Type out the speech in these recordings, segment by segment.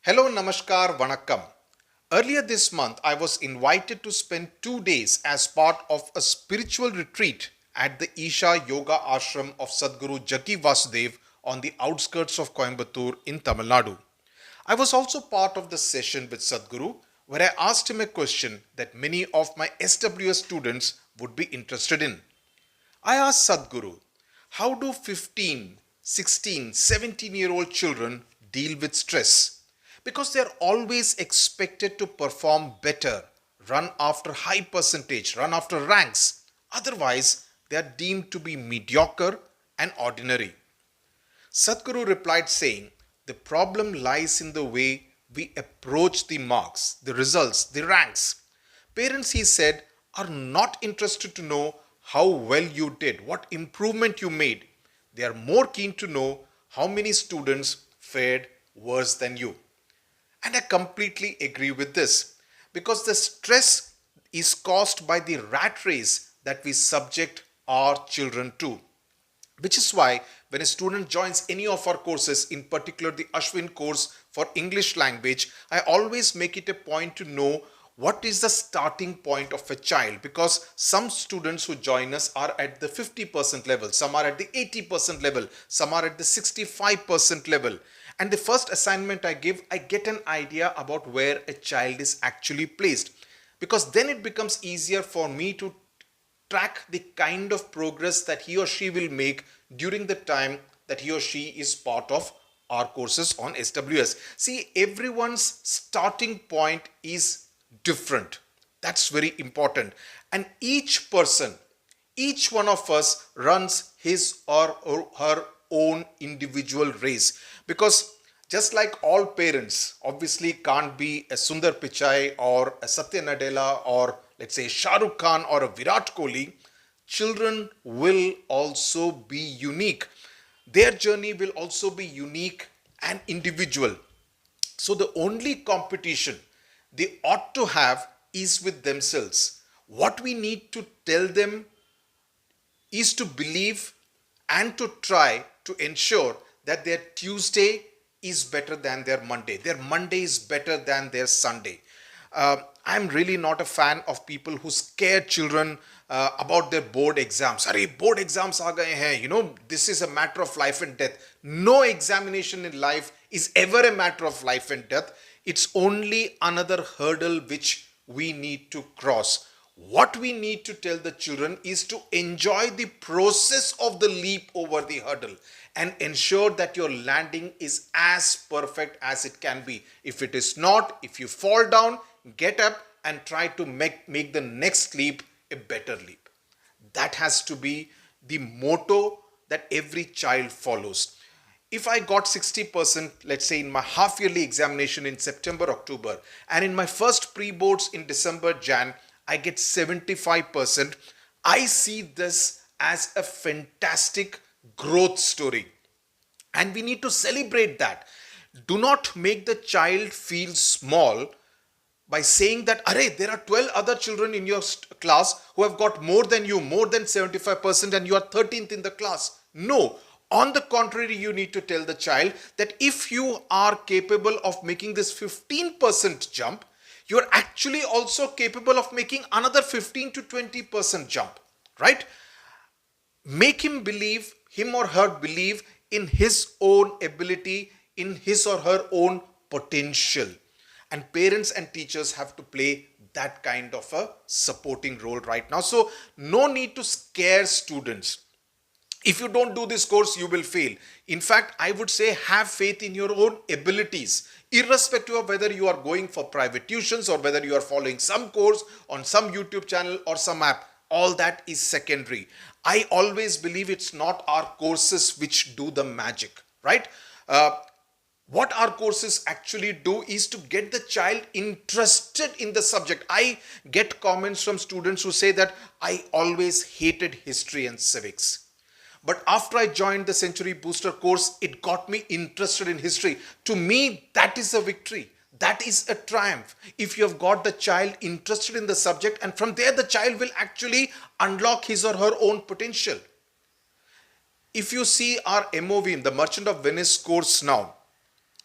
Hello, Namaskar, Vanakkam. Earlier this month, I was invited to spend 2 days as part of a spiritual retreat at the Isha Yoga Ashram of Sadhguru Jaggi Vasudev on the outskirts of Coimbatore in Tamil Nadu. I was also part of the session with Sadhguru where I asked him a question that many of my SWS students would be interested in. I asked Sadhguru, how do 15, 16, 17-year-old children deal with stress? Because they are always expected to perform better, run after high percentage, run after ranks. Otherwise, they are deemed to be mediocre and ordinary. Sadhguru replied saying, the problem lies in the way we approach the marks, the results, the ranks. Parents, he said, are not interested to know how well you did, what improvement you made. They are more keen to know how many students fared worse than you. And I completely agree with this because the stress is caused by the rat race that we subject our children to. Which is why when a student joins any of our courses, in particular the Ashwin course for English language, I always make it a point to know what is the starting point of a child, because some students who join us are at the 50% level, some are at the 80% level, some are at the 65% level. And the first assignment I give, I get an idea about where a child is actually placed, because then it becomes easier for me to track the kind of progress that he or she will make during the time that he or she is part of our courses on SWS. See, everyone's starting point is different. That's very important. And each person, each one of us runs his or her own individual race. Because just like all parents obviously can't be a Sundar Pichai or a Satya Nadella or let's say Shah Rukh Khan or a Virat Kohli, children will also be unique. Their journey will also be unique and individual. So the only competition they ought to have is with themselves. What we need to tell them is to believe and to try to ensure that their Tuesday is better than their Monday is better than their Sunday. I'm really not a fan of people who scare children about their board exams. Arey, board exams aa gaye hain. This is a matter of life and death. No examination in life is ever a matter of life and death. It's only another hurdle which we need to cross. What we need to tell the children is to enjoy the process of the leap over the hurdle and ensure that your landing is as perfect as it can be. If it is not, if you fall down, get up and try to make the next leap a better leap. That has to be the motto that every child follows. If I got 60%, let's say in my half yearly examination in September, October, and in my first pre-boards in December, Jan, I get 75%, I see this as a fantastic growth story. And we need to celebrate that. Do not make the child feel small by saying that, Arey, there are 12 other children in your class who have got more than you, more than 75%, and you are 13th in the class. No. On the contrary, you need to tell the child that if you are capable of making this 15% jump, you are actually also capable of making another 15 to 20% jump, right? Make him or her believe in his own ability, in his or her own potential. And parents and teachers have to play that kind of a supporting role right now. So no need to scare students. If you don't do this course, you will fail. In fact, I would say have faith in your own abilities, irrespective of whether you are going for private tuitions or whether you are following some course on some YouTube channel or some app. All that is secondary. I always believe it's not our courses which do the magic, right? What our courses actually do is to get the child interested in the subject. I get comments from students who say that I always hated history and civics. But after I joined the Century Booster course, it got me interested in history. To me, that is a victory. That is a triumph. If you have got the child interested in the subject, and from there the child will actually unlock his or her own potential. If you see our MOV, the Merchant of Venice course now,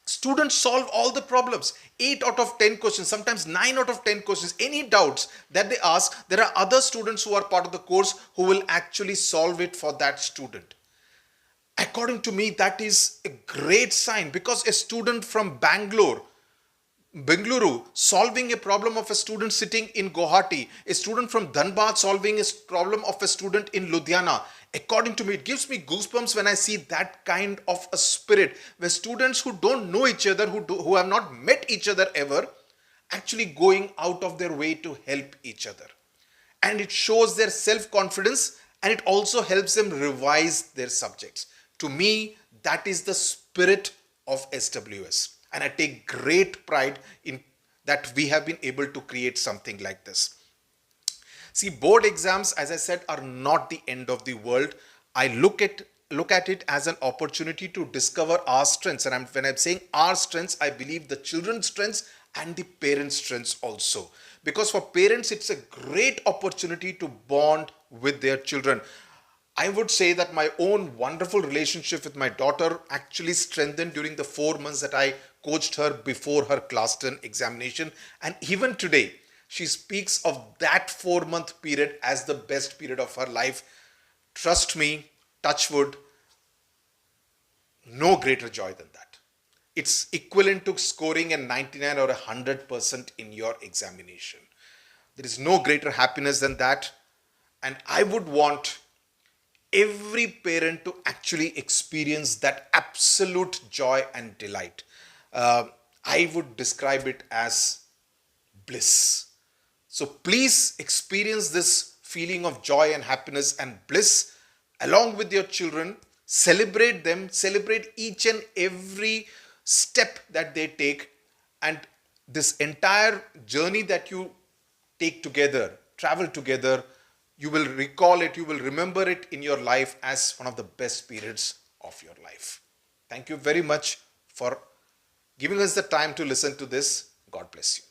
Students solve all the problems. 8 out of 10 questions, sometimes 9 out of 10 questions, any doubts that they ask, there are other students who are part of the course who will actually solve it for that student. According to me, that is a great sign, because a student from Bengaluru solving a problem of a student sitting in Guwahati, a student from Dhanbad solving a problem of a student in Ludhiana. According to me, it gives me goosebumps when I see that kind of a spirit where students who don't know each other, who have not met each other ever, actually going out of their way to help each other. And it shows their self-confidence, and it also helps them revise their subjects. To me, that is the spirit of SWS. And I take great pride in that we have been able to create something like this. See, board exams, as I said, are not the end of the world. I look at it as an opportunity to discover our strengths. And when I'm saying our strengths, I believe the children's strengths and the parents' strengths also. Because for parents, it's a great opportunity to bond with their children. I would say that my own wonderful relationship with my daughter actually strengthened during the 4 months that I coached her before her class 10 examination. And even today, she speaks of that 4-month period as the best period of her life. Trust me, touch wood, no greater joy than that. It's equivalent to scoring a 99 or 100% in your examination. There is no greater happiness than that. And I would want every parent to actually experience that absolute joy and delight. I would describe it as bliss. So please experience this feeling of joy and happiness and bliss along with your children. Celebrate them, celebrate each and every step that they take, and this entire journey that you take together, travel together, you will recall it, you will remember it in your life as one of the best periods of your life. Thank you very much for giving us the time to listen to this. God bless you.